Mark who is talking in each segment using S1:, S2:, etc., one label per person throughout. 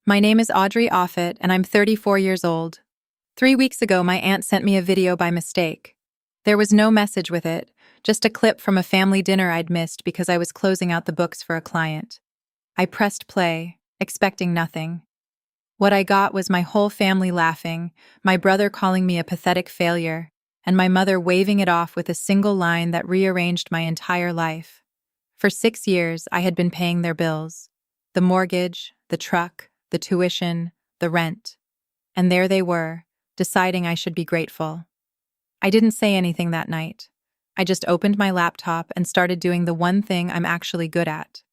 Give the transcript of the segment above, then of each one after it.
S1: My name is Audrey and I'm 34 years old. 3 weeks ago, my aunt sent me a video by mistake. There was no message with it, just a clip from a family dinner I'd missed because I was closing out the books for a client. I pressed play, expecting nothing. What I got was my whole family laughing, my brother calling me a pathetic failure, and my mother waving it off with a single line that rearranged my entire life. For 6 years, I had been paying their bills. The mortgage, the truck, the tuition, the rent. And there they were, deciding I should be grateful. I didn't say anything that night. I just opened my laptop and started doing the one thing I'm actually good at.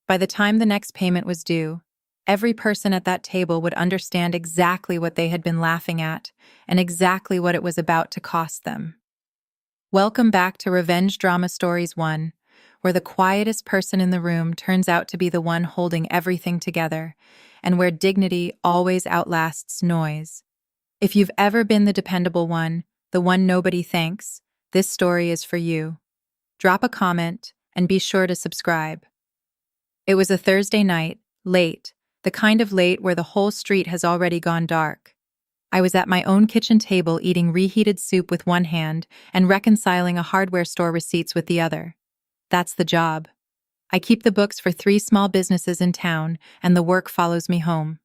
S1: By the time the next payment was due, every person at that table would understand exactly what they had been laughing at and exactly what it was about to cost them. Welcome back to Revenge Drama Stories 1, where the quietest person in the room turns out to be the one holding everything together, and where dignity always outlasts noise. If you've ever been the dependable one, the one nobody thanks, this story is for you. Drop a comment and be sure to subscribe. It was a Thursday night, late, the kind of late where the whole street has already gone dark. I was at my own kitchen table eating reheated soup with one hand and reconciling a hardware store receipts with the other. That's the job. I keep the books for 3 small businesses in town, and the work follows me home.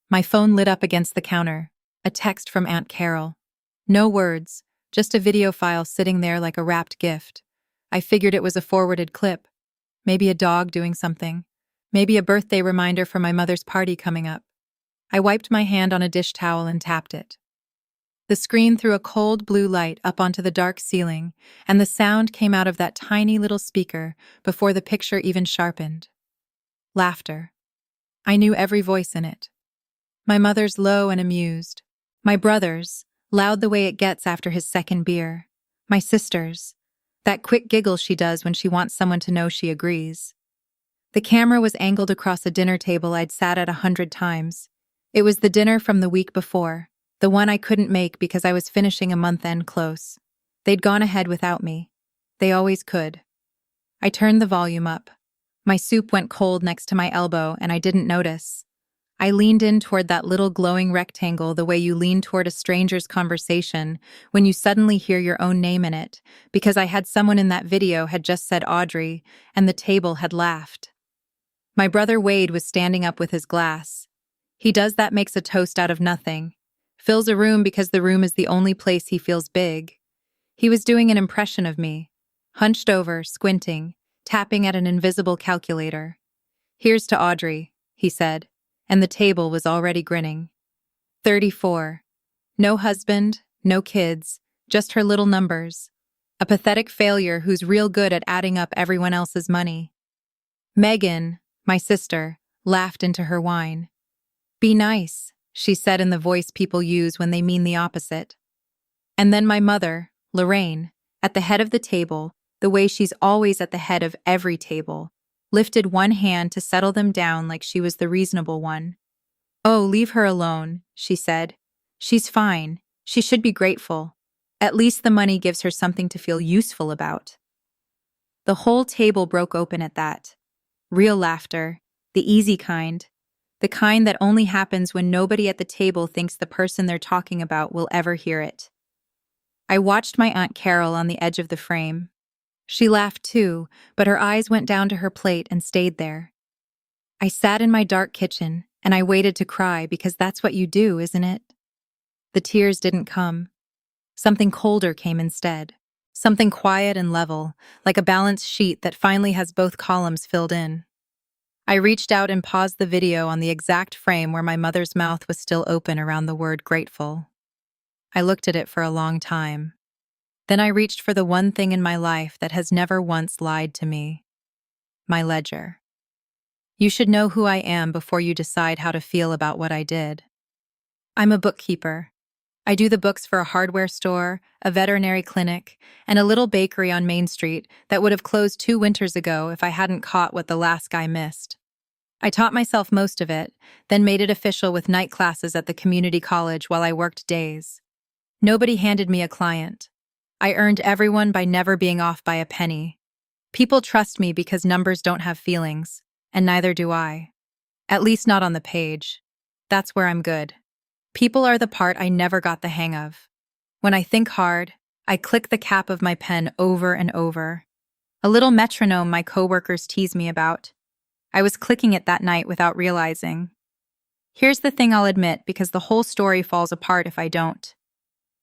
S1: My phone lit up against the counter, a text from Aunt Carol. No words, just a video file sitting there like a wrapped gift. I figured it was a forwarded clip. Maybe a dog doing something. Maybe a birthday reminder for my mother's party coming up. I wiped my hand on a dish towel and tapped it. The screen threw a cold blue light up onto the dark ceiling, and the sound came out of that tiny little speaker before the picture even sharpened. Laughter. I knew every voice in it. My mother's low and amused. My brother's, loud the way it gets after his second beer. My sister's, that quick giggle she does when she wants someone to know she agrees. The camera was angled across a dinner table I'd sat at 100 times. It was the dinner from the week before, the one I couldn't make because I was finishing a month-end close. They'd gone ahead without me. They always could. I turned the volume up. My soup went cold next to my elbow, and I didn't notice. I leaned in toward that little glowing rectangle the way you lean toward a stranger's conversation when you suddenly hear your own name in it, because I had someone in that video had just said Audrey, and the table had laughed. My brother Wade was standing up with his glass. He does that, makes a toast out of nothing. Fills a room because the room is the only place he feels big. He was doing an impression of me. Hunched over, squinting, tapping at an invisible calculator. "Here's to Audrey," he said, and the table was already grinning. 34. No husband, no kids, just her little numbers. A pathetic failure who's real good at adding up everyone else's money. Megan, my sister, laughed into her wine. "Be nice," she said in the voice people use when they mean the opposite. And then my mother, Lorraine, at the head of the table, the way she's always at the head of every table, lifted one hand to settle them down like she was the reasonable one. "Oh, leave her alone," she said. "She's fine. She should be grateful. At least the money gives her something to feel useful about." The whole table broke open at that. Real laughter, the easy kind. The kind that only happens when nobody at the table thinks the person they're talking about will ever hear it. I watched my Aunt Carol on the edge of the frame. She laughed too, but her eyes went down to her plate and stayed there. I sat in my dark kitchen, and I waited to cry because that's what you do, isn't it? The tears didn't come. Something colder came instead. Something quiet and level, like a balanced sheet that finally has both columns filled in. I reached out and paused the video on the exact frame where my mother's mouth was still open around the word grateful. I looked at it for a long time. Then I reached for the one thing in my life that has never once lied to me. My ledger. You should know who I am before you decide how to feel about what I did. I'm a bookkeeper. I do the books for a hardware store, a veterinary clinic, and a little bakery on Main Street that would have closed 2 winters ago if I hadn't caught what the last guy missed. I taught myself most of it, then made it official with night classes at the community college while I worked days. Nobody handed me a client. I earned everyone by never being off by a penny. People trust me because numbers don't have feelings, and neither do I. At least not on the page. That's where I'm good. People are the part I never got the hang of. When I think hard, I click the cap of my pen over and over. A little metronome my coworkers tease me about. I was clicking it that night without realizing. Here's the thing I'll admit, because the whole story falls apart if I don't.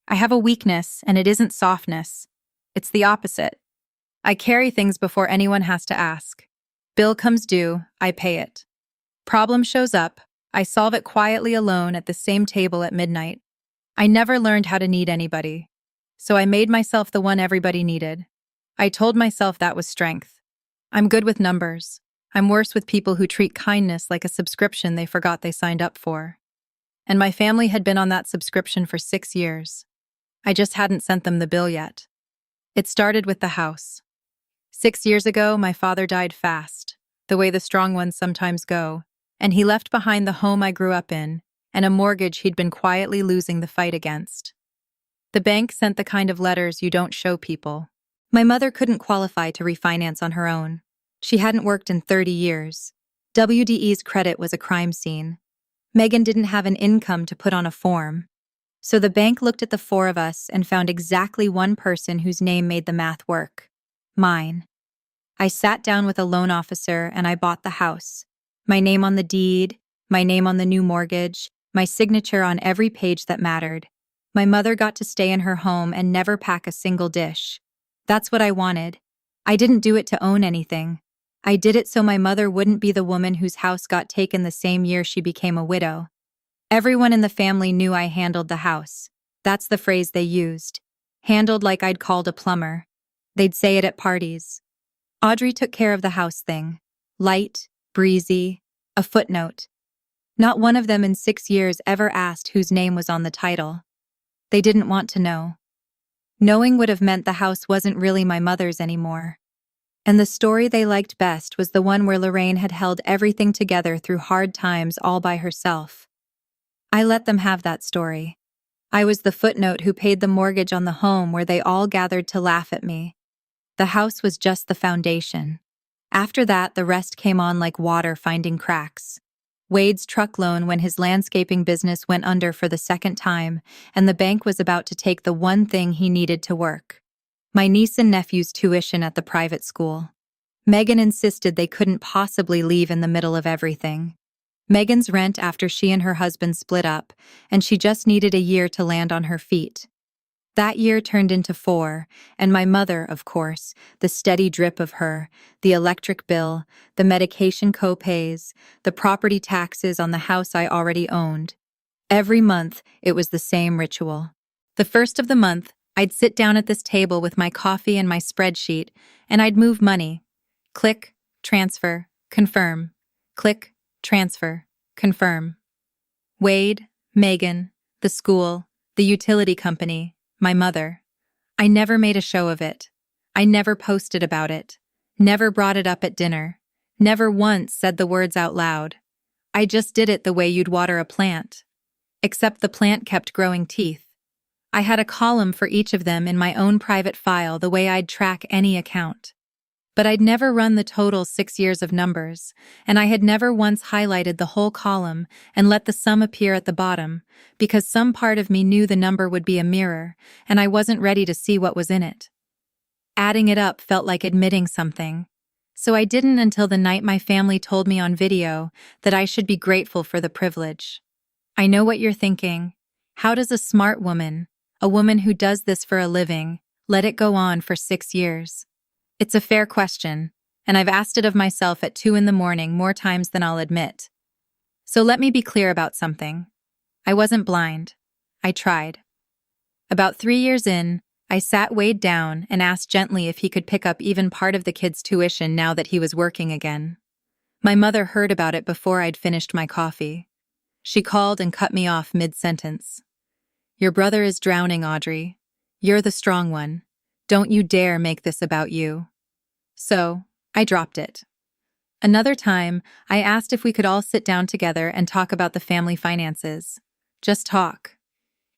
S1: I have a weakness, and it isn't softness. It's the opposite. I carry things before anyone has to ask. Bill comes due, I pay it. Problem shows up, I solve it quietly alone at the same table at midnight. I never learned how to need anybody. So I made myself the one everybody needed. I told myself that was strength. I'm good with numbers. I'm worse with people who treat kindness like a subscription they forgot they signed up for. And my family had been on that subscription for 6 years. I just hadn't sent them the bill yet. It started with the house. 6 years ago, my father died fast, the way the strong ones sometimes go, and he left behind the home I grew up in and a mortgage he'd been quietly losing the fight against. The bank sent the kind of letters you don't show people. My mother couldn't qualify to refinance on her own. She hadn't worked in 30 years. WDE's credit was a crime scene. Megan didn't have an income to put on a form. So the bank looked at the 4 of us and found exactly one person whose name made the math work. Mine. I sat down with a loan officer and I bought the house. My name on the deed, my name on the new mortgage, my signature on every page that mattered. My mother got to stay in her home and never pack a single dish. That's what I wanted. I didn't do it to own anything. I did it so my mother wouldn't be the woman whose house got taken the same year she became a widow. Everyone in the family knew I handled the house. That's the phrase they used. Handled like I'd called a plumber. They'd say it at parties. Audrey took care of the house thing. Light, breezy, a footnote. Not one of them in 6 years ever asked whose name was on the title. They didn't want to know. Knowing would have meant the house wasn't really my mother's anymore. And the story they liked best was the one where Lorraine had held everything together through hard times all by herself. I let them have that story. I was the footnote who paid the mortgage on the home where they all gathered to laugh at me. The house was just the foundation. After that, the rest came on like water finding cracks. Wade's truck loan when his landscaping business went under for the 2nd time, and the bank was about to take the one thing he needed to work. My niece and nephew's tuition at the private school. Megan insisted they couldn't possibly leave in the middle of everything. Megan's rent after she and her husband split up, and she just needed a year to land on her feet. That year turned into 4, and my mother, of course, the steady drip of her, the electric bill, the medication co-pays, the property taxes on the house I already owned. Every month, it was the same ritual. The first of the month, I'd sit down at this table with my coffee and my spreadsheet, and I'd move money. Click, transfer, confirm. Click, transfer, confirm. Wade, Megan, the school, the utility company, my mother. I never made a show of it. I never posted about it. Never brought it up at dinner. Never once said the words out loud. I just did it the way you'd water a plant. Except the plant kept growing teeth. I had a column for each of them in my own private file the way I'd track any account. But I'd never run the total 6 years of numbers, and I had never once highlighted the whole column and let the sum appear at the bottom, because some part of me knew the number would be a mirror, and I wasn't ready to see what was in it. Adding it up felt like admitting something. So I didn't until the night my family told me on video that I should be grateful for the privilege. I know what you're thinking. How does a smart woman, a woman who does this for a living, let it go on for 6 years? It's a fair question, and I've asked it of myself at 2 a.m. more times than I'll admit. So let me be clear about something. I wasn't blind. I tried. About 3 years in, I sat Wade down and asked gently if he could pick up even part of the kid's tuition now that he was working again. My mother heard about it before I'd finished my coffee. She called and cut me off mid-sentence. "Your brother is drowning, Audrey. You're the strong one. Don't you dare make this about you." So, I dropped it. Another time, I asked if we could all sit down together and talk about the family finances. Just talk.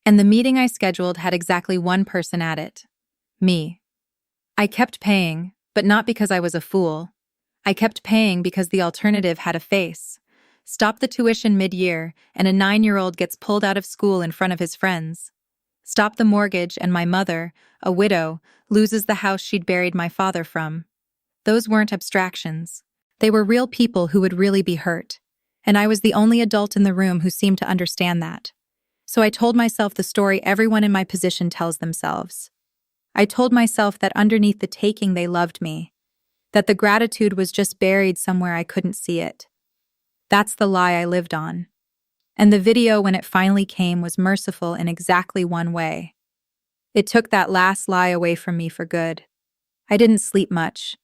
S1: And the meeting I scheduled had exactly one person at it. Me. I kept paying, but not because I was a fool. I kept paying because the alternative had a face. Stop the tuition mid-year, and a 9-year-old gets pulled out of school in front of his friends. Stop the mortgage, and my mother, a widow, loses the house she'd buried my father from. Those weren't abstractions. They were real people who would really be hurt. And I was the only adult in the room who seemed to understand that. So I told myself the story everyone in my position tells themselves. I told myself that underneath the taking they loved me, that the gratitude was just buried somewhere I couldn't see it. That's the lie I lived on. And the video, when it finally came, was merciful in exactly one way. It took that last lie away from me for good. I didn't sleep much,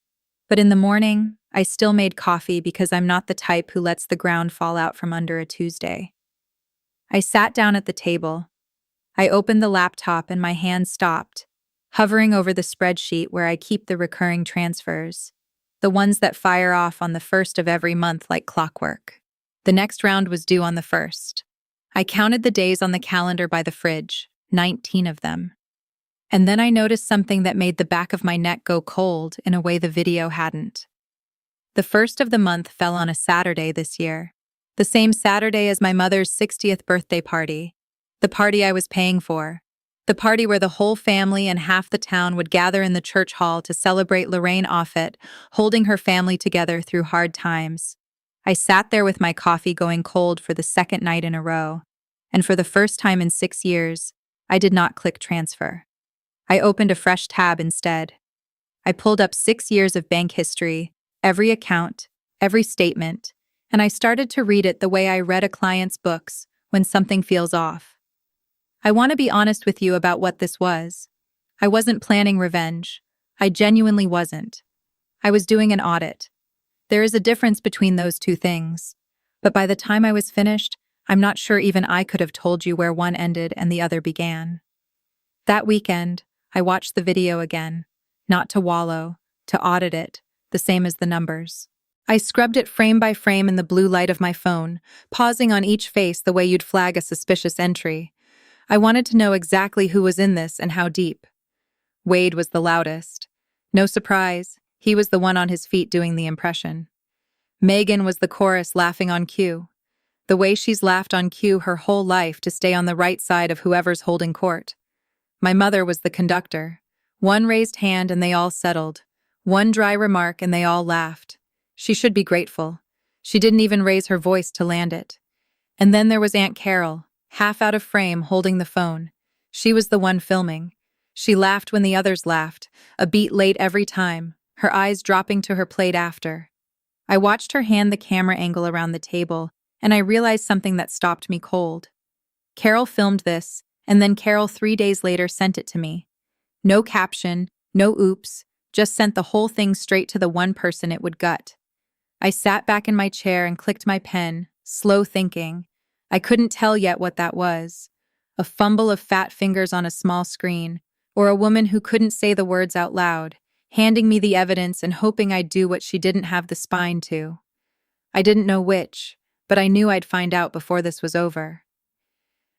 S1: but in the morning, I still made coffee because I'm not the type who lets the ground fall out from under a Tuesday. I sat down at the table. I opened the laptop and my hand stopped, hovering over the spreadsheet where I keep the recurring transfers, the ones that fire off on the first of every month like clockwork. The next round was due on the 1st. I counted the days on the calendar by the fridge, 19 of them. And then I noticed something that made the back of my neck go cold in a way the video hadn't. The 1st of the month fell on a Saturday this year, the same Saturday as my mother's 60th birthday party, the party I was paying for, the party where the whole family and half the town would gather in the church hall to celebrate Lorraine Offit holding her family together through hard times. I sat there with my coffee going cold for the second night in a row, and for the first time in 6 years, I did not click transfer. I opened a fresh tab instead. I pulled up 6 years of bank history, every account, every statement, and I started to read it the way I read a client's books when something feels off. I want to be honest with you about what this was. I wasn't planning revenge. I genuinely wasn't. I was doing an audit. There is a difference between those two things. But by the time I was finished, I'm not sure even I could have told you where one ended and the other began. That weekend, I watched the video again, not to wallow, to audit it, the same as the numbers. I scrubbed it frame by frame in the blue light of my phone, pausing on each face the way you'd flag a suspicious entry. I wanted to know exactly who was in this and how deep. Wade was the loudest. No surprise, he was the one on his feet doing the impression. Megan was the chorus laughing on cue. The way she's laughed on cue her whole life to stay on the right side of whoever's holding court. My mother was the conductor. One raised hand and they all settled. One dry remark and they all laughed. She should be grateful. She didn't even raise her voice to land it. And then there was Aunt Carol, half out of frame, holding the phone. She was the one filming. She laughed when the others laughed, a beat late every time, her eyes dropping to her plate after. I watched her hand the camera angle around the table, and I realized something that stopped me cold. Carol filmed this, and then Carol 3 days later sent it to me. No caption, no oops, just sent the whole thing straight to the one person it would gut. I sat back in my chair and clicked my pen, slow thinking. I couldn't tell yet what that was. A fumble of fat fingers on a small screen, or a woman who couldn't say the words out loud, handing me the evidence and hoping I'd do what she didn't have the spine to. I didn't know which, but I knew I'd find out before this was over.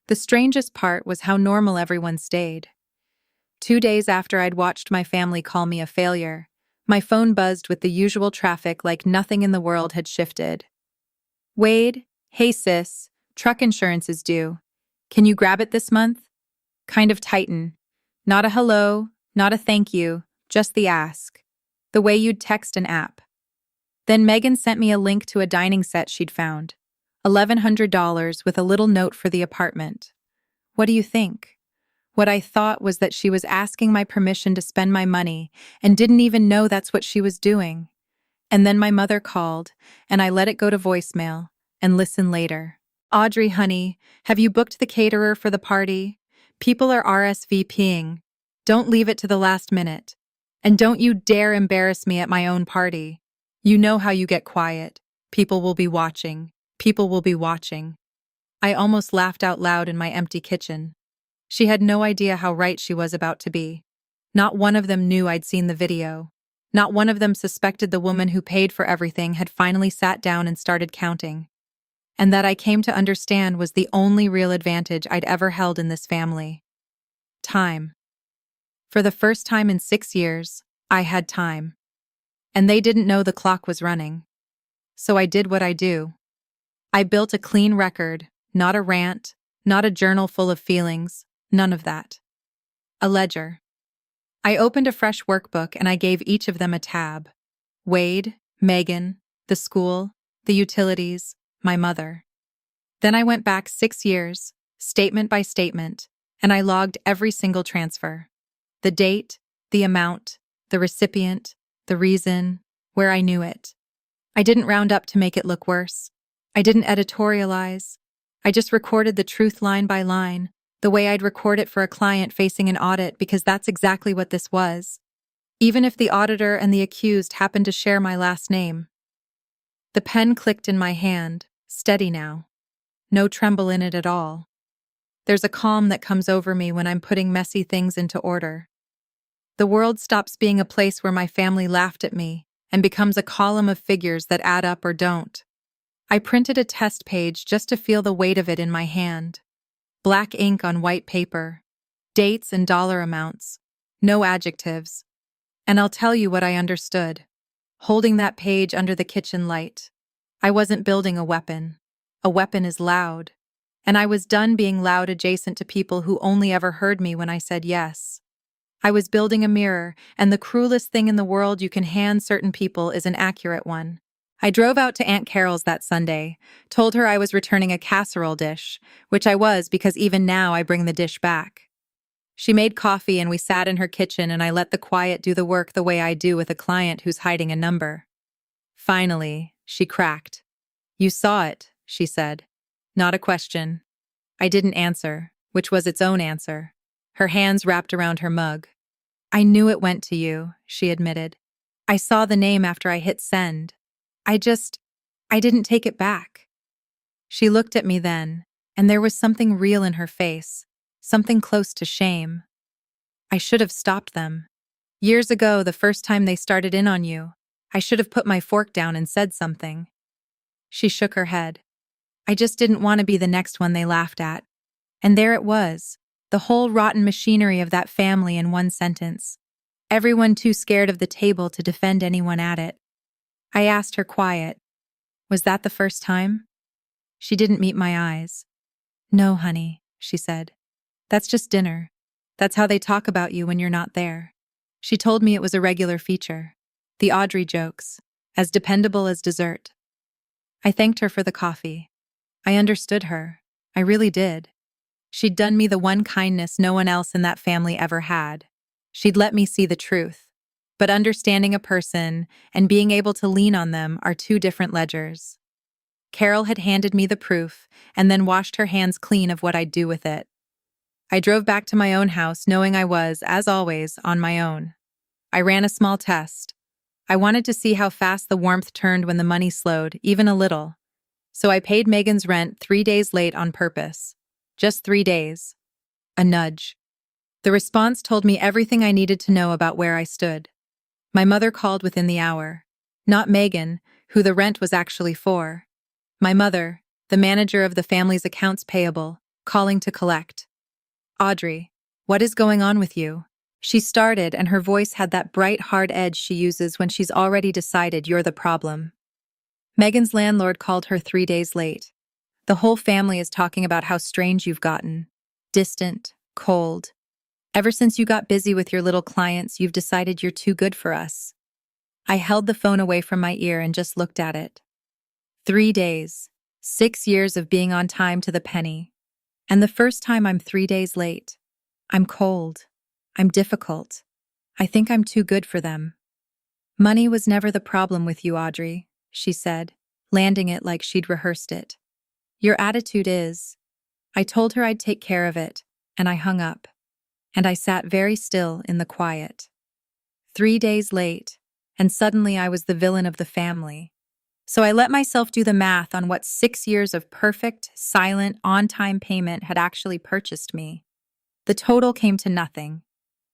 S1: The strangest part was how normal everyone stayed. 2 days after I'd watched my family call me a failure, my phone buzzed with the usual traffic like nothing in the world had shifted. Wade, hey sis, truck insurance is due. Can you grab it this month? Kind of tighten. Not a hello, not a thank you, just the ask. The way you'd text an app. Then Megan sent me a link to a dining set she'd found. $1,100 with a little note for the apartment. What do you think? What I thought was that she was asking my permission to spend my money and didn't even know that's what she was doing. And then my mother called, and I let it go to voicemail and listen later. Audrey, honey, have you booked the caterer for the party? People are RSVPing. Don't leave it to the last minute. And don't you dare embarrass me at my own party. You know how you get quiet. People will be watching. People will be watching. I almost laughed out loud in my empty kitchen. She had no idea how right she was about to be. Not one of them knew I'd seen the video. Not one of them suspected the woman who paid for everything had finally sat down and started counting. And that I came to understand was the only real advantage I'd ever held in this family. Time. For the first time in 6 years, I had time. And they didn't know the clock was running. So I did what I do. I built a clean record, not a rant, not a journal full of feelings, none of that. A ledger. I opened a fresh workbook and I gave each of them a tab. Wade, Megan, the school, the utilities, my mother. Then I went back 6 years, statement by statement, and I logged every single transfer. The date, the amount, the recipient, the reason, where I knew it. I didn't round up to make it look worse. I didn't editorialize. I just recorded the truth line by line, the way I'd record it for a client facing an audit, because that's exactly what this was. Even if the auditor and the accused happened to share my last name. The pen clicked in my hand, steady now. No tremble in it at all. There's a calm that comes over me when I'm putting messy things into order. The world stops being a place where my family laughed at me and becomes a column of figures that add up or don't. I printed a test page just to feel the weight of it in my hand. Black ink on white paper. Dates and dollar amounts. No adjectives. And I'll tell you what I understood. Holding that page under the kitchen light. I wasn't building a weapon. A weapon is loud. And I was done being loud adjacent to people who only ever heard me when I said yes. I was building a mirror, and the cruelest thing in the world you can hand certain people is an accurate one. I drove out to Aunt Carol's that Sunday, told her I was returning a casserole dish, which I was because even now I bring the dish back. She made coffee and we sat in her kitchen and I let the quiet do the work the way I do with a client who's hiding a number. Finally, she cracked. "You saw it," she said. Not a question. I didn't answer, which was its own answer. Her hands wrapped around her mug. "I knew it went to you," she admitted. "I saw the name after I hit send. I didn't take it back." She looked at me then, and there was something real in her face, something close to shame. "I should have stopped them. Years ago, the first time they started in on you, I should have put my fork down and said something." She shook her head. "I just didn't want to be the next one they laughed at." And there it was, the whole rotten machinery of that family in one sentence. Everyone too scared of the table to defend anyone at it. I asked her quiet, "Was that the first time?" She didn't meet my eyes. "No, honey," she said. "That's just dinner. That's how they talk about you when you're not there." She told me it was a regular feature. The Audrey jokes, as dependable as dessert. I thanked her for the coffee. I understood her. I really did. She'd done me the one kindness no one else in that family ever had. She'd let me see the truth. But understanding a person and being able to lean on them are two different ledgers. Carol had handed me the proof and then washed her hands clean of what I'd do with it. I drove back to my own house knowing I was, as always, on my own. I ran a small test. I wanted to see how fast the warmth turned when the money slowed, even a little. So I paid Megan's rent 3 days late on purpose. Just 3 days. A nudge. The response told me everything I needed to know about where I stood. My mother called within the hour. Not Megan, who the rent was actually for. My mother, the manager of the family's accounts payable, calling to collect. "Audrey, what is going on with you?" She started, and her voice had that bright, hard edge she uses when she's already decided you're the problem. "Megan's landlord called her 3 days late. The whole family is talking about how strange you've gotten. Distant, cold. Ever since you got busy with your little clients, you've decided you're too good for us." I held the phone away from my ear and just looked at it. 3 days. 6 years of being on time to the penny. And the first time I'm 3 days late. I'm cold. I'm difficult. I think I'm too good for them. "Money was never the problem with you, Audrey," she said, landing it like she'd rehearsed it. "Your attitude is." I told her I'd take care of it, and I hung up. And I sat very still in the quiet. 3 days late, and suddenly I was the villain of the family. So I let myself do the math on what 6 years of perfect, silent, on-time payment had actually purchased me. The total came to nothing.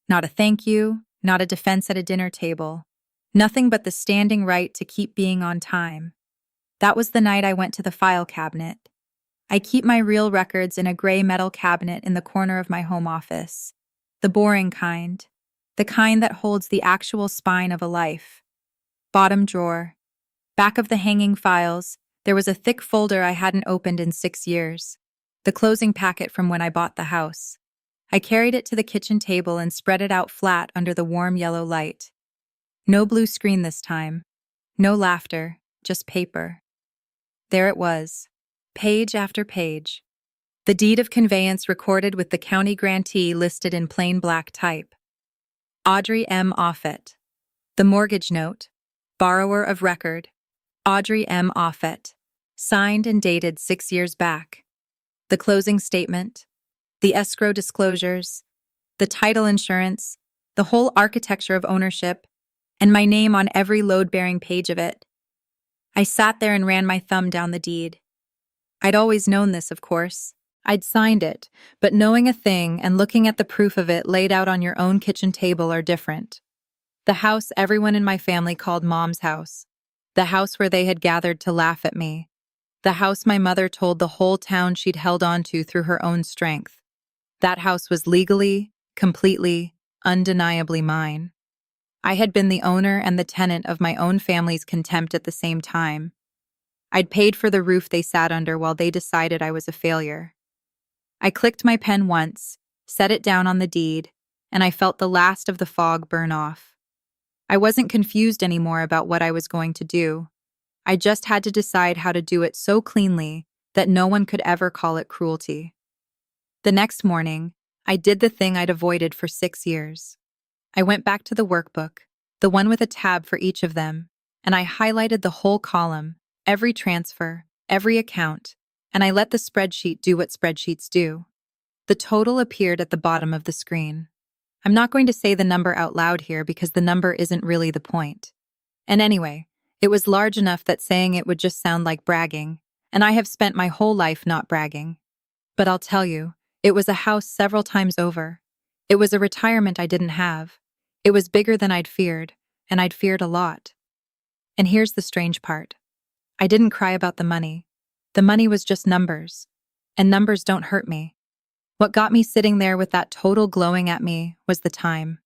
S1: Not a thank you, not a defense at a dinner table. Nothing but the standing right to keep being on time. That was the night I went to the file cabinet. I keep my real records in a gray metal cabinet in the corner of my home office. The boring kind. The kind that holds the actual spine of a life. Bottom drawer. Back of the hanging files, There was a thick folder I hadn't opened in 6 years, the closing packet from when I bought the house. I carried it to the kitchen table and spread it out flat under the warm yellow light. No blue screen this time. No laughter, just paper. There it was, page after page. The deed of conveyance recorded with the county grantee listed in plain black type. Audrey M. Offit. The mortgage note, borrower of record, Audrey M. Offit. Signed and dated 6 years back. The closing statement, the escrow disclosures, the title insurance, the whole architecture of ownership, and my name on every load-bearing page of it. I sat there and ran my thumb down the deed. I'd always known this, of course. I'd signed it, but knowing a thing and looking at the proof of it laid out on your own kitchen table are different. The house everyone in my family called Mom's house. The house where they had gathered to laugh at me. The house my mother told the whole town she'd held on to through her own strength. That house was legally, completely, undeniably mine. I had been the owner and the tenant of my own family's contempt at the same time. I'd paid for the roof they sat under while they decided I was a failure. I clicked my pen once, set it down on the deed, and I felt the last of the fog burn off. I wasn't confused anymore about what I was going to do. I just had to decide how to do it so cleanly that no one could ever call it cruelty. The next morning, I did the thing I'd avoided for 6 years. I went back to the workbook, the one with a tab for each of them, and I highlighted the whole column, every transfer, every account, and I let the spreadsheet do what spreadsheets do. The total appeared at the bottom of the screen. I'm not going to say the number out loud here because the number isn't really the point. And anyway, it was large enough that saying it would just sound like bragging, and I have spent my whole life not bragging. But I'll tell you, it was a house several times over. It was a retirement I didn't have. It was bigger than I'd feared, and I'd feared a lot. And here's the strange part. I didn't cry about the money. The money was just numbers, and numbers don't hurt me. What got me sitting there with that total glowing at me was the time.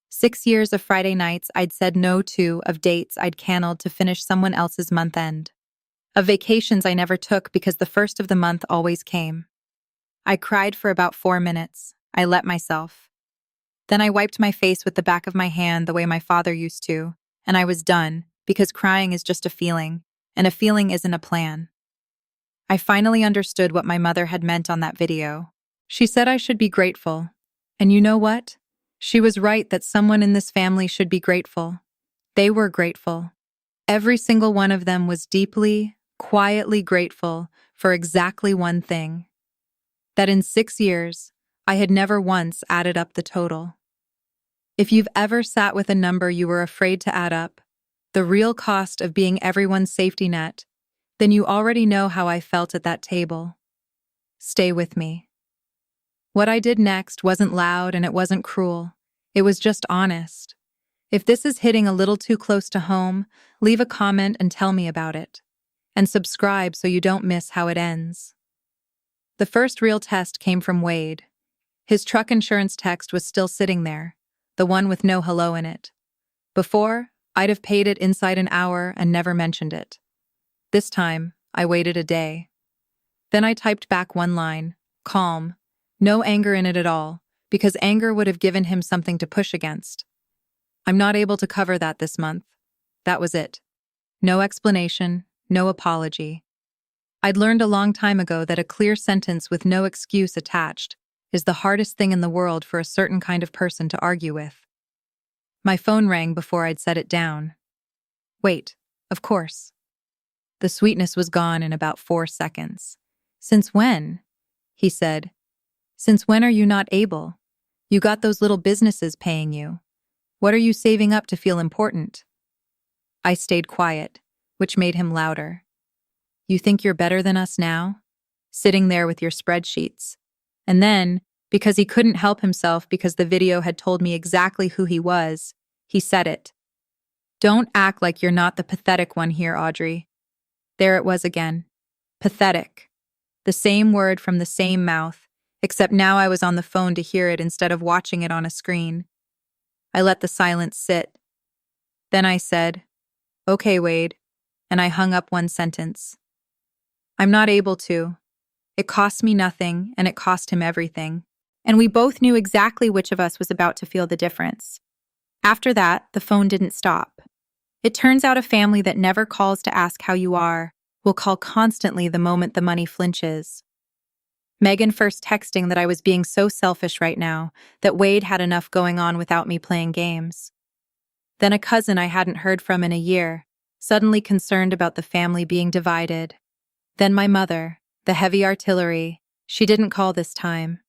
S1: 6 years of Friday nights I'd said no to, of dates I'd canceled to finish someone else's month end. Of vacations I never took because the first of the month always came. I cried for about 4 minutes. I let myself. Then I wiped my face with the back of my hand the way my father used to, and I was done, because crying is just a feeling, and a feeling isn't a plan. I finally understood what my mother had meant on that video. She said I should be grateful. And you know what? She was right that someone in this family should be grateful. They were grateful. Every single one of them was deeply, quietly grateful for exactly one thing. That in 6 years, I had never once added up the total. If you've ever sat with a number you were afraid to add up, the real cost of being everyone's safety net, then you already know how I felt at that table. Stay with me. What I did next wasn't loud and it wasn't cruel. It was just honest. If this is hitting a little too close to home, leave a comment and tell me about it. And subscribe so you don't miss how it ends. The first real test came from Wade. His truck insurance text was still sitting there, the one with no hello in it. Before, I'd have paid it inside an hour and never mentioned it. This time, I waited a day. Then I typed back one line, calm, no anger in it at all, because anger would have given him something to push against. I'm not able to cover that this month. That was it. No explanation, no apology. I'd learned a long time ago that a clear sentence with no excuse attached is the hardest thing in the world for a certain kind of person to argue with. My phone rang before I'd set it down. Wait, of course. The sweetness was gone in about 4 seconds. Since when? He said. Since when are you not able? You got those little businesses paying you. What are you saving up to feel important? I stayed quiet, which made him louder. You think you're better than us now? Sitting there with your spreadsheets. And then, because he couldn't help himself because the video had told me exactly who he was, he said it. Don't act like you're not the pathetic one here, Audrey. There it was again. Pathetic. The same word from the same mouth, except now I was on the phone to hear it instead of watching it on a screen. I let the silence sit. Then I said, "Okay, Wade," and I hung up one sentence. I'm not able to. It cost me nothing, and it cost him everything. And we both knew exactly which of us was about to feel the difference. After that, the phone didn't stop. It turns out a family that never calls to ask how you are will call constantly the moment the money flinches. Megan first texting that I was being so selfish right now, that Wade had enough going on without me playing games. Then a cousin I hadn't heard from in a year, suddenly concerned about the family being divided. Then my mother, the heavy artillery, she didn't call this time.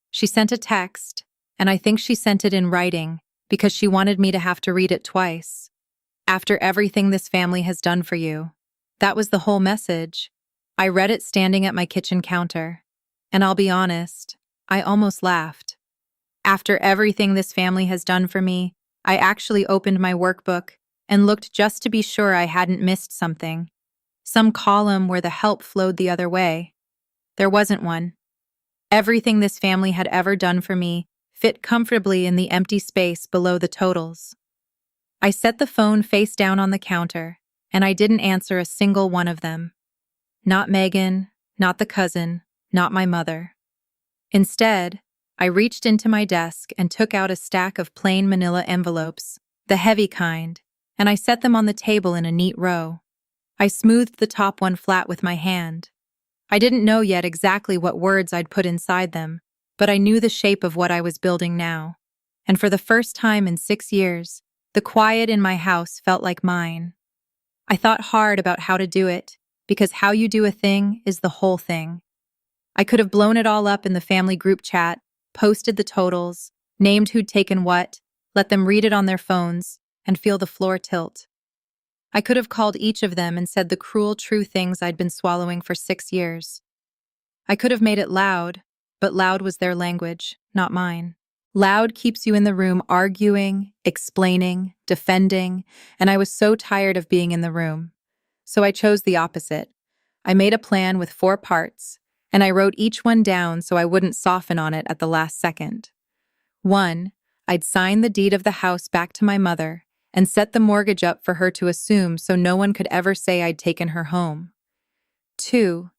S1: She sent a text, and I think she sent it in writing because she wanted me to have to read it twice. After everything this family has done for you. That was the whole message. I read it standing at my kitchen counter. And I'll be honest, I almost laughed. After everything this family has done for me, I actually opened my workbook and looked just to be sure I hadn't missed something. Some column where the help flowed the other way. There wasn't one. Everything this family had ever done for me fit comfortably in the empty space below the totals. I set the phone face down on the counter, and I didn't answer a single one of them. Not Megan, not the cousin, not my mother. Instead, I reached into my desk and took out a stack of plain manila envelopes, the heavy kind, and I set them on the table in a neat row. I smoothed the top one flat with my hand. I didn't know yet exactly what words I'd put inside them, but I knew the shape of what I was building now. And for the first time in 6 years, the quiet in my house felt like mine. I thought hard about how to do it, because how you do a thing is the whole thing. I could have blown it all up in the family group chat, posted the totals, named who'd taken what, let them read it on their phones, and feel the floor tilt. I could have called each of them and said the cruel, true things I'd been swallowing for 6 years. I could have made it loud, but loud was their language, not mine. Loud keeps you in the room arguing, explaining, defending, and I was so tired of being in the room. So I chose the opposite. I made a plan with 4 parts, and I wrote each one down so I wouldn't soften on it at the last second. 1, I'd sign the deed of the house back to my mother and set the mortgage up for her to assume so no one could ever say I'd taken her home. 2,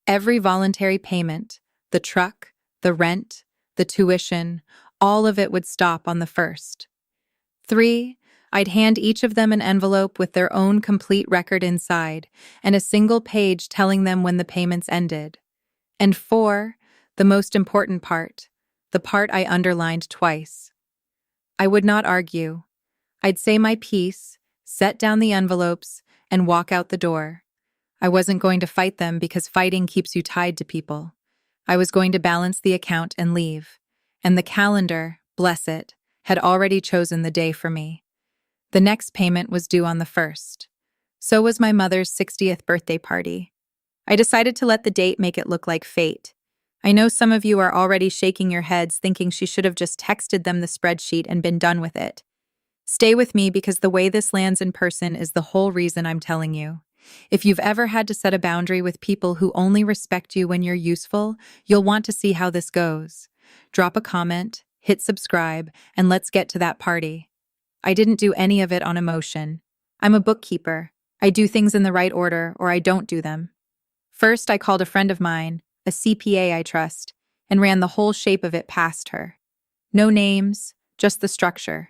S1: every voluntary payment, the truck, the rent, the tuition, all of it would stop on the 1st. 3, I'd hand each of them an envelope with their own complete record inside and a single page telling them when the payments ended. And 4, the most important part, the part I underlined twice. I would not argue. I'd say my piece, set down the envelopes, and walk out the door. I wasn't going to fight them because fighting keeps you tied to people. I was going to balance the account and leave. And the calendar, bless it, had already chosen the day for me. The next payment was due on the 1st. So was my mother's 60th birthday party. I decided to let the date make it look like fate. I know some of you are already shaking your heads thinking she should have just texted them the spreadsheet and been done with it. Stay with me because the way this lands in person is the whole reason I'm telling you. If you've ever had to set a boundary with people who only respect you when you're useful, you'll want to see how this goes. Drop a comment, hit subscribe, and let's get to that party. I didn't do any of it on emotion. I'm a bookkeeper. I do things in the right order or I don't do them. First, I called a friend of mine, a CPA I trust, and ran the whole shape of it past her. No names, just the structure.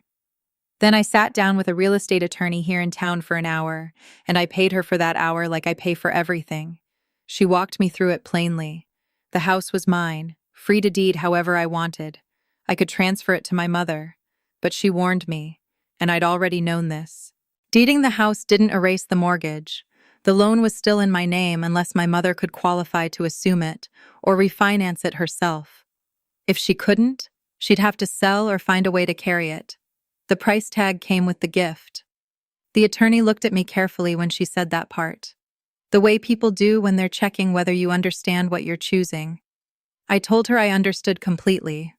S1: Then I sat down with a real estate attorney here in town for an hour, and I paid her for that hour like I pay for everything. She walked me through it plainly. The house was mine, free to deed however I wanted. I could transfer it to my mother, but she warned me, and I'd already known this. Deeding the house didn't erase the mortgage. The loan was still in my name unless my mother could qualify to assume it or refinance it herself. If she couldn't, she'd have to sell or find a way to carry it. The price tag came with the gift. The attorney looked at me carefully when she said that part. The way people do when they're checking whether you understand what you're choosing. I told her I understood completely.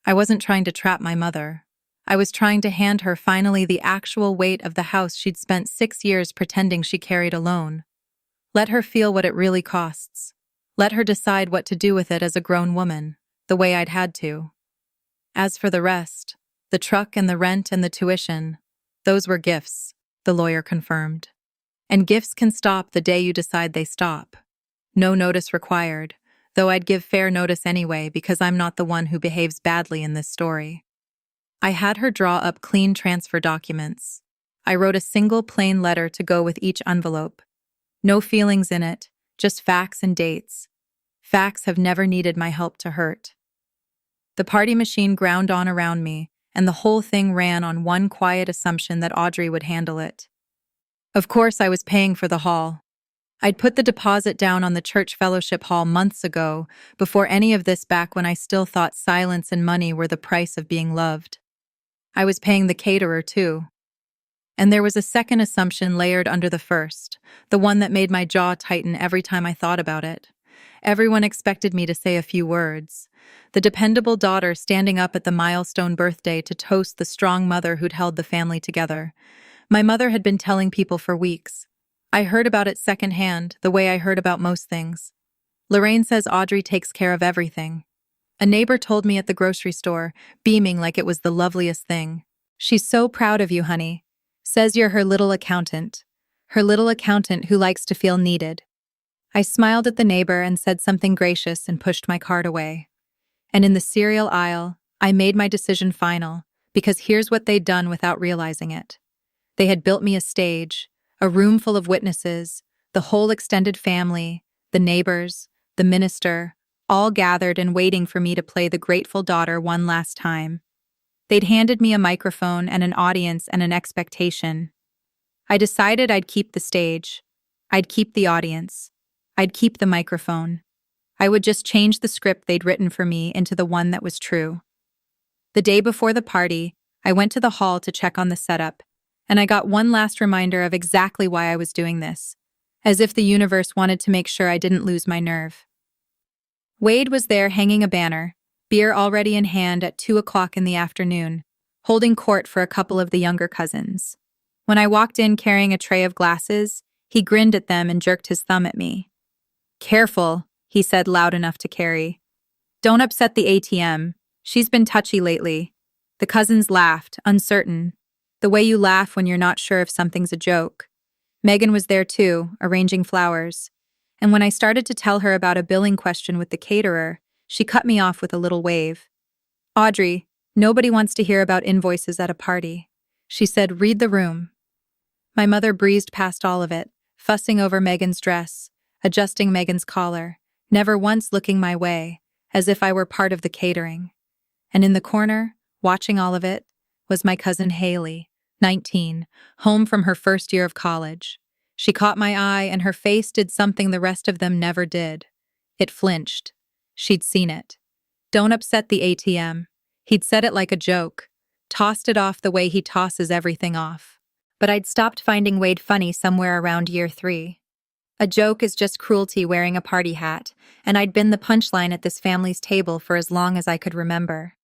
S1: I wasn't trying to trap my mother. I was trying to hand her finally the actual weight of the house she'd spent 6 years pretending she carried alone. Let her feel what it really costs. Let her decide what to do with it as a grown woman, the way I'd had to. As for the rest, the truck and the rent and the tuition, those were gifts, the lawyer confirmed. And gifts can stop the day you decide they stop. No notice required, though I'd give fair notice anyway because I'm not the one who behaves badly in this story. I had her draw up clean transfer documents. I wrote a single plain letter to go with each envelope. No feelings in it, just facts and dates. Facts have never needed my help to hurt. The party machine ground on around me, and the whole thing ran on one quiet assumption that Audrey would handle it. Of course, I was paying for the hall. I'd put the deposit down on the church fellowship hall months ago, before any of this, back when I still thought silence and money were the price of being loved. I was paying the caterer, too. And there was a second assumption layered under the first, the one that made my jaw tighten every time I thought about it. Everyone expected me to say a few words. The dependable daughter standing up at the milestone birthday to toast the strong mother who'd held the family together. My mother had been telling people for weeks. I heard about it secondhand, the way I heard about most things. Lorraine says Audrey takes care of everything. A neighbor told me at the grocery store, beaming like it was the loveliest thing. She's so proud of you, honey. Says you're her little accountant. Her little accountant who likes to feel needed. I smiled at the neighbor and said something gracious and pushed my cart away. And in the cereal aisle, I made my decision final, because here's what they'd done without realizing it. They had built me a stage, a room full of witnesses, the whole extended family, the neighbors, the minister, all gathered and waiting for me to play the grateful daughter one last time. They'd handed me a microphone and an audience and an expectation. I decided I'd keep the stage. I'd keep the audience. I'd keep the microphone. I would just change the script they'd written for me into the one that was true. The day before the party, I went to the hall to check on the setup, and I got one last reminder of exactly why I was doing this, as if the universe wanted to make sure I didn't lose my nerve. Wade was there hanging a banner, beer already in hand at 2 o'clock in the afternoon, holding court for a couple of the younger cousins. When I walked in carrying a tray of glasses, he grinned at them and jerked his thumb at me. "Careful," he said loud enough to carry. "Don't upset the ATM. She's been touchy lately." The cousins laughed, uncertain. The way you laugh when you're not sure if something's a joke. Megan was there too, arranging flowers. And when I started to tell her about a billing question with the caterer, she cut me off with a little wave. "Audrey, nobody wants to hear about invoices at a party." She said, "Read the room." My mother breezed past all of it, fussing over Megan's dress, adjusting Megan's collar, never once looking my way, as if I were part of the catering. And in the corner, watching all of it, was my cousin Haley, 19, home from her first year of college. She caught my eye and her face did something the rest of them never did. It flinched. She'd seen it. "Don't upset the ATM." He'd said it like a joke, tossed it off the way he tosses everything off. But I'd stopped finding Wade funny somewhere around year 3. A joke is just cruelty wearing a party hat, and I'd been the punchline at this family's table for as long as I could remember.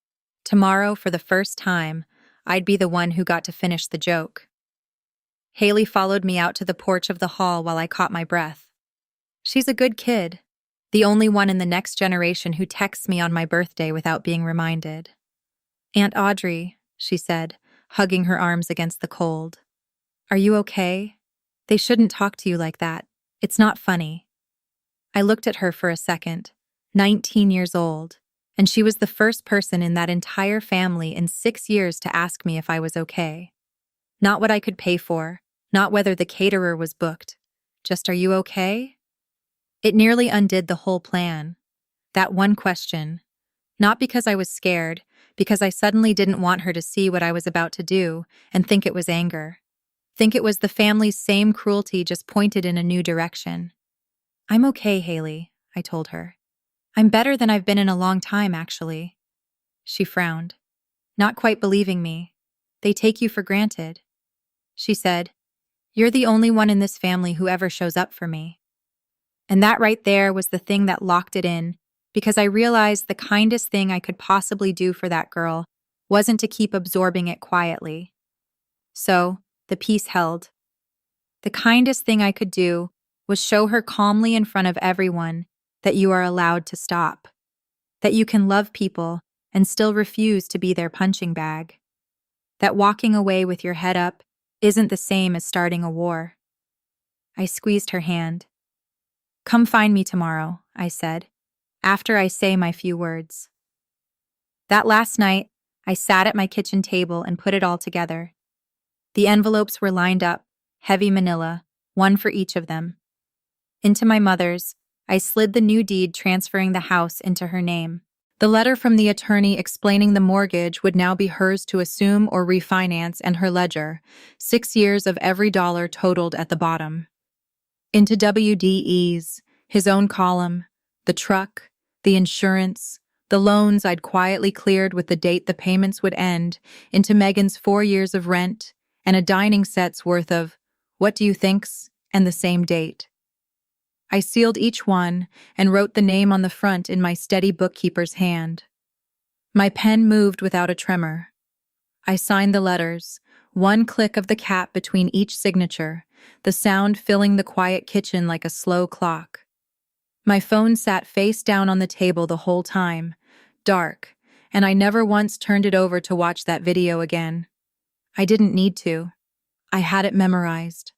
S1: Tomorrow, for the first time, I'd be the one who got to finish the joke. Haley followed me out to the porch of the hall while I caught my breath. She's a good kid, the only one in the next generation who texts me on my birthday without being reminded. "Aunt Audrey," she said, hugging her arms against the cold. "Are you okay? They shouldn't talk to you like that. It's not funny." I looked at her for a second, 19 years old, and she was the first person in that entire family in 6 years to ask me if I was okay. Not what I could pay for, not whether the caterer was booked. Just, "Are you okay?" It nearly undid the whole plan. That one question. Not because I was scared, because I suddenly didn't want her to see what I was about to do and think it was anger. Think it was the family's same cruelty just pointed in a new direction. "I'm okay, Haley," I told her. "I'm better than I've been in a long time, actually." She frowned, not quite believing me. "They take you for granted." She said, "You're the only one in this family who ever shows up for me." And that right there was the thing that locked it in, because I realized the kindest thing I could possibly do for that girl wasn't to keep absorbing it quietly. So, the peace held. The kindest thing I could do was show her calmly in front of everyone that you are allowed to stop, that you can love people and still refuse to be their punching bag, that walking away with your head up isn't the same as starting a war. I squeezed her hand. Come find me tomorrow, I said, after I say my few words. That last night, I sat at my kitchen table and put it all together. The envelopes were lined up, heavy manila, one for each of them. Into my mother's, I slid the new deed transferring the house into her name. The letter from the attorney explaining the mortgage would now be hers to assume or refinance, and her ledger, 6 years of every dollar totaled at the bottom. Into WDE's, his own column, the truck, the insurance, the loans I'd quietly cleared with the date the payments would end, into Megan's 4 years of rent, and a dining set's worth of, what do you think's, and the same date. I sealed each one and wrote the name on the front in my steady bookkeeper's hand. My pen moved without a tremor. I signed the letters, one click of the cap between each signature, the sound filling the quiet kitchen like a slow clock. My phone sat face down on the table the whole time, dark, and I never once turned it over to watch that video again. I didn't need to. I had it memorized.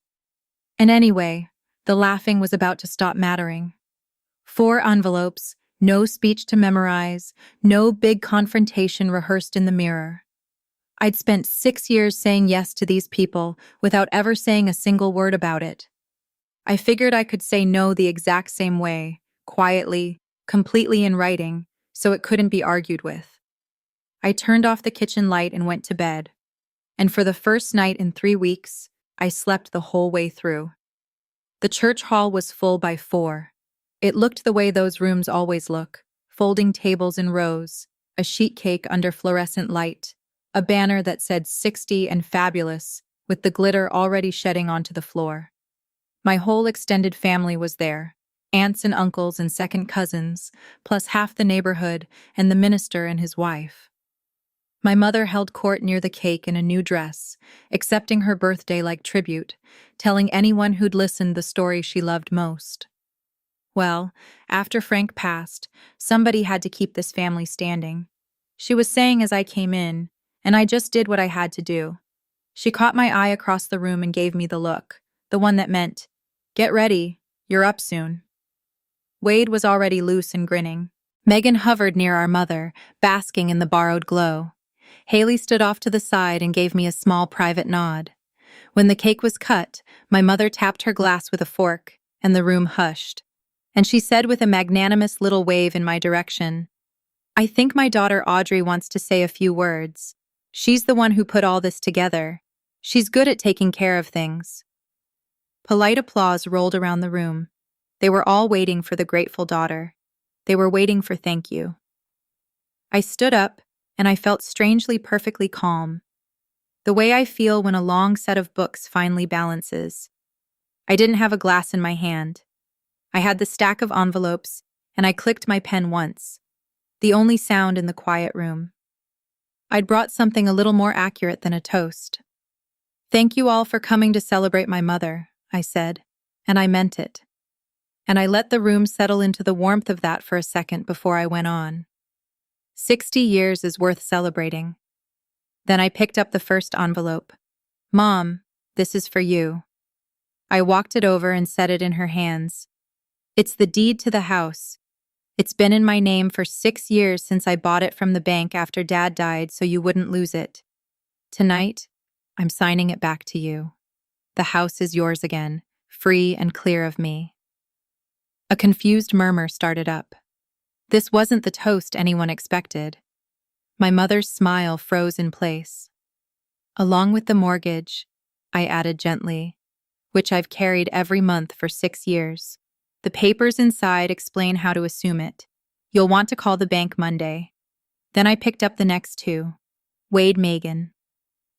S1: And anyway, the laughing was about to stop mattering. 4 envelopes, no speech to memorize, no big confrontation rehearsed in the mirror. I'd spent 6 years saying yes to these people without ever saying a single word about it. I figured I could say no the exact same way, quietly, completely in writing, so it couldn't be argued with. I turned off the kitchen light and went to bed. And for the first night in 3 weeks, I slept the whole way through. The church hall was full by 4. It looked the way those rooms always look, folding tables in rows, a sheet cake under fluorescent light, a banner that said 60 and fabulous, with the glitter already shedding onto the floor. My whole extended family was there, aunts and uncles and second cousins, plus half the neighborhood and the minister and his wife. My mother held court near the cake in a new dress, accepting her birthday like tribute, telling anyone who'd listened the story she loved most. Well, after Frank passed, somebody had to keep this family standing. She was saying as I came in, and I just did what I had to do. She caught my eye across the room and gave me the look, the one that meant, "Get ready, you're up soon." Wade was already loose and grinning. Megan hovered near our mother, basking in the borrowed glow. Haley stood off to the side and gave me a small private nod. When the cake was cut, my mother tapped her glass with a fork, and the room hushed. And she said with a magnanimous little wave in my direction, "I think my daughter Audrey wants to say a few words. She's the one who put all this together. She's good at taking care of things." Polite applause rolled around the room. They were all waiting for the grateful daughter. They were waiting for thank you. I stood up, and I felt strangely perfectly calm. The way I feel when a long set of books finally balances. I didn't have a glass in my hand. I had the stack of envelopes, and I clicked my pen once, the only sound in the quiet room. I'd brought something a little more accurate than a toast. "Thank you all for coming to celebrate my mother," I said, and I meant it. And I let the room settle into the warmth of that for a second before I went on. 60 years is worth celebrating. Then I picked up the first envelope. "Mom, this is for you." I walked it over and set it in her hands. "It's the deed to the house. It's been in my name for 6 years since I bought it from the bank after Dad died so you wouldn't lose it. Tonight, I'm signing it back to you. The house is yours again, free and clear of me." A confused murmur started up. This wasn't the toast anyone expected. My mother's smile froze in place. "Along with the mortgage," I added gently, "which I've carried every month for 6 years. The papers inside explain how to assume it. You'll want to call the bank Monday." Then I picked up the next 2. Wade, Megan.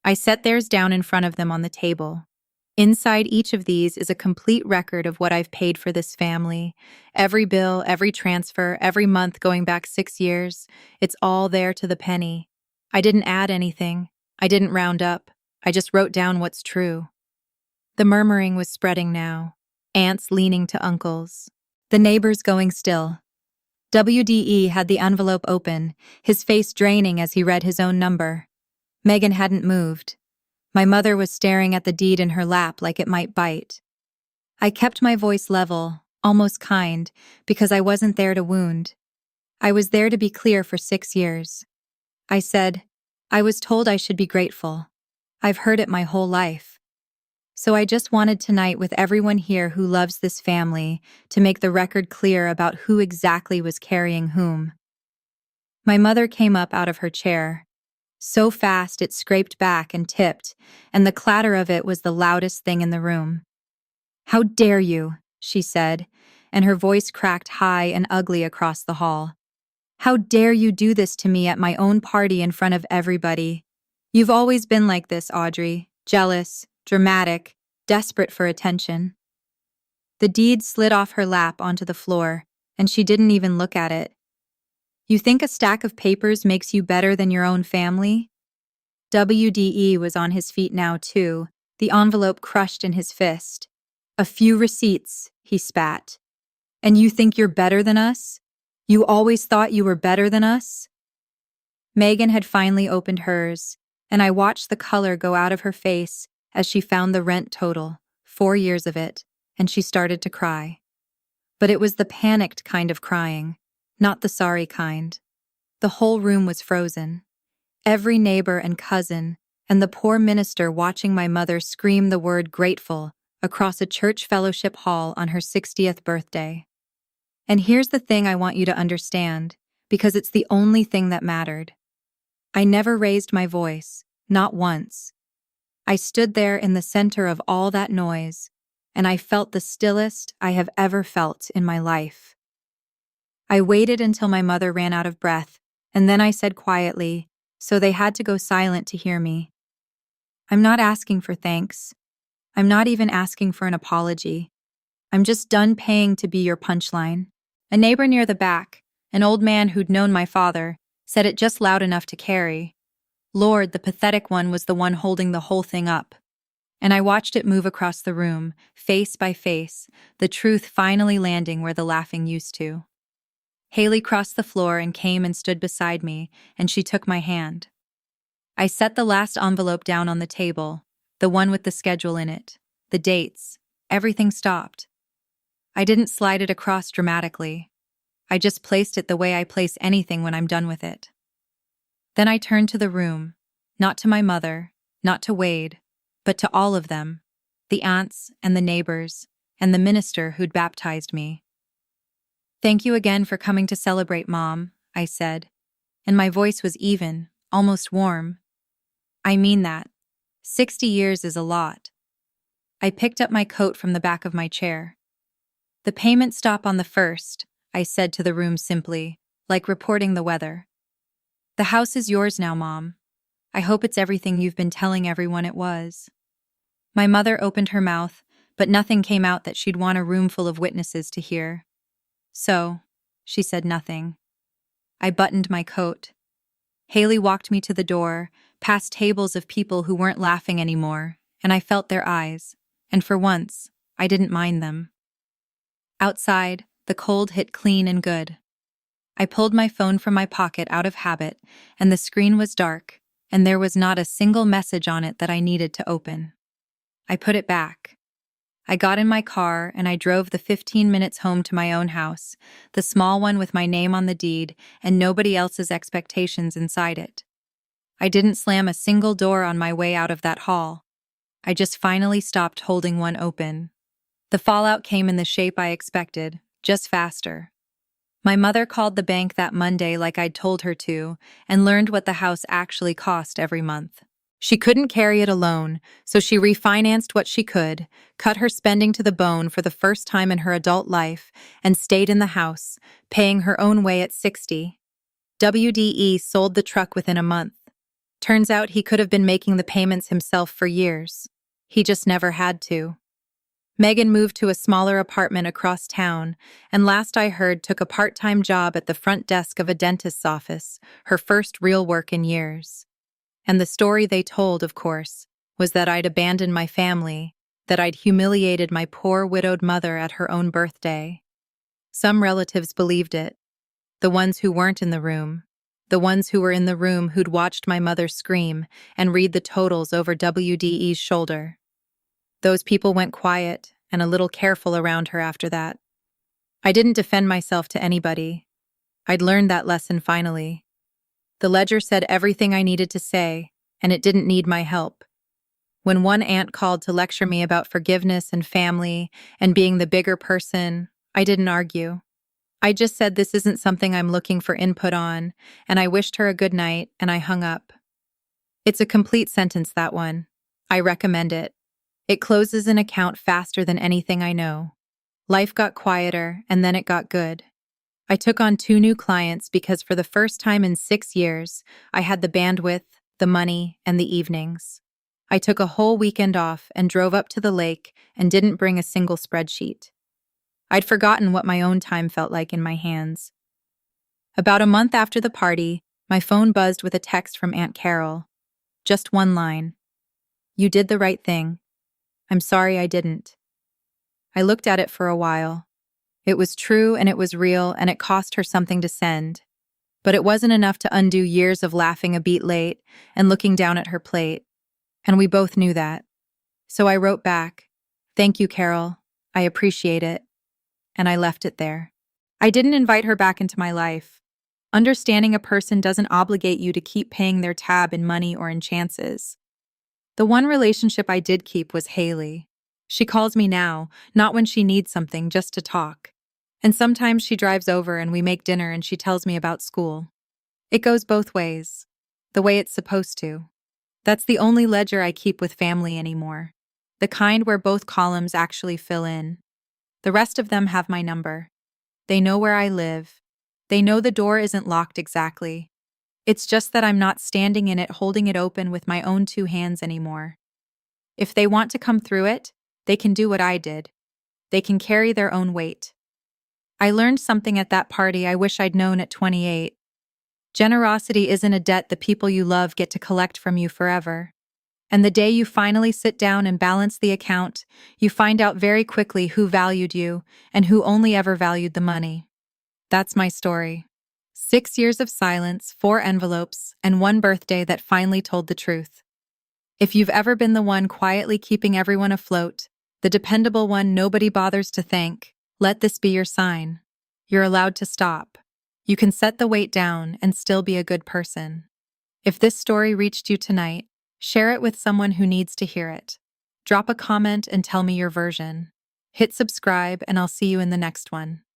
S1: I set theirs down in front of them on the table. Inside each of these is a complete record of what I've paid for this family. Every bill, every transfer, every month going back 6 years. It's all there to the penny. I didn't add anything. I didn't round up. I just wrote down what's true. The murmuring was spreading now. Aunts leaning to uncles. The neighbors going still. WDE had the envelope open, his face draining as he read his own number. Megan hadn't moved. My mother was staring at the deed in her lap like it might bite. I kept my voice level, almost kind, because I wasn't there to wound. I was there to be clear for 6 years. I said, I was told I should be grateful. I've heard it my whole life. So I just wanted tonight, with everyone here who loves this family, to make the record clear about who exactly was carrying whom. My mother came up out of her chair. So fast it scraped back and tipped, and the clatter of it was the loudest thing in the room. "How dare you," she said, and her voice cracked high and ugly across the hall. "How dare you do this to me at my own party in front of everybody? You've always been like this, Audrey, jealous, dramatic, desperate for attention." The deed slid off her lap onto the floor, and she didn't even look at it. "You think a stack of papers makes you better than your own family?" WDE was on his feet now, too, the envelope crushed in his fist. "A few receipts," he spat. "And you think you're better than us? You always thought you were better than us?" Megan had finally opened hers, and I watched the color go out of her face as she found the rent total, 4 years of it, and she started to cry. But it was the panicked kind of crying, not the sorry kind. The whole room was frozen. Every neighbor and cousin, and the poor minister watching my mother scream the word grateful across a church fellowship hall on her 60th birthday. And here's the thing I want you to understand, because it's the only thing that mattered. I never raised my voice, not once. I stood there in the center of all that noise, and I felt the stillest I have ever felt in my life. I waited until my mother ran out of breath, and then I said quietly, so they had to go silent to hear me, "I'm not asking for thanks. I'm not even asking for an apology. I'm just done paying to be your punchline." A neighbor near the back, an old man who'd known my father, said it just loud enough to carry. Lord, the pathetic one was the one holding the whole thing up. And I watched it move across the room, face by face, the truth finally landing where the laughing used to. Haley crossed the floor and came and stood beside me, and she took my hand. I set the last envelope down on the table, the one with the schedule in it, the dates, everything stopped. I didn't slide it across dramatically. I just placed it the way I place anything when I'm done with it. Then I turned to the room, not to my mother, not to Wade, but to all of them, the aunts and the neighbors, and the minister who'd baptized me. "Thank you again for coming to celebrate, Mom," I said, and my voice was even, almost warm. I mean that. 60 years is a lot. I picked up my coat from the back of my chair. "The payment stop on the 1st, I said to the room simply, like reporting the weather. "The house is yours now, Mom. I hope it's everything you've been telling everyone it was." My mother opened her mouth, but nothing came out that she'd want a room full of witnesses to hear. So, she said nothing. I buttoned my coat. Haley walked me to the door, past tables of people who weren't laughing anymore, and I felt their eyes, and for once, I didn't mind them. Outside, the cold hit clean and good. I pulled my phone from my pocket out of habit, and the screen was dark, and there was not a single message on it that I needed to open. I put it back. I got in my car and I drove the 15 minutes home to my own house, the small one with my name on the deed and nobody else's expectations inside it. I didn't slam a single door on my way out of that hall. I just finally stopped holding one open. The fallout came in the shape I expected, just faster. My mother called the bank that Monday like I'd told her to, and learned what the house actually cost every month. She couldn't carry it alone, so she refinanced what she could, cut her spending to the bone for the first time in her adult life, and stayed in the house, paying her own way at 60. WDE sold the truck within a month. Turns out he could have been making the payments himself for years. He just never had to. Megan moved to a smaller apartment across town, and last I heard took a part-time job at the front desk of a dentist's office, her first real work in years. And the story they told, of course, was that I'd abandoned my family, that I'd humiliated my poor widowed mother at her own birthday. Some relatives believed it. The ones who weren't in the room. The ones who were in the room who'd watched my mother scream and read the totals over WDE's shoulder. Those people went quiet and a little careful around her after that. I didn't defend myself to anybody. I'd learned that lesson finally. The ledger said everything I needed to say, and it didn't need my help. When one aunt called to lecture me about forgiveness and family and being the bigger person, I didn't argue. I just said this isn't something I'm looking for input on, and I wished her a good night, and I hung up. It's a complete sentence, that one. I recommend it. It closes an account faster than anything I know. Life got quieter, and then it got good. I took on 2 new clients because for the first time in 6 years, I had the bandwidth, the money, and the evenings. I took a whole weekend off and drove up to the lake and didn't bring a single spreadsheet. I'd forgotten what my own time felt like in my hands. About a month after the party, my phone buzzed with a text from Aunt Carol. Just one line. "You did the right thing. I'm sorry I didn't." I looked at it for a while. It was true and it was real and it cost her something to send. But it wasn't enough to undo years of laughing a beat late and looking down at her plate. And we both knew that. So I wrote back, "Thank you, Carol. I appreciate it." And I left it there. I didn't invite her back into my life. Understanding a person doesn't obligate you to keep paying their tab in money or in chances. The one relationship I did keep was Haley. She calls me now, not when she needs something, just to talk. And sometimes she drives over and we make dinner and she tells me about school. It goes both ways. The way it's supposed to. That's the only ledger I keep with family anymore. The kind where both columns actually fill in. The rest of them have my number. They know where I live. They know the door isn't locked exactly. It's just that I'm not standing in it holding it open with my own 2 hands anymore. If they want to come through it, they can do what I did. They can carry their own weight. I learned something at that party I wish I'd known at 28. Generosity isn't a debt the people you love get to collect from you forever. And the day you finally sit down and balance the account, you find out very quickly who valued you and who only ever valued the money. That's my story. 6 years of silence, 4 envelopes, and 1 birthday that finally told the truth. If you've ever been the one quietly keeping everyone afloat, the dependable one nobody bothers to thank, let this be your sign. You're allowed to stop. You can set the weight down and still be a good person. If this story reached you tonight, share it with someone who needs to hear it. Drop a comment and tell me your version. Hit subscribe and I'll see you in the next one.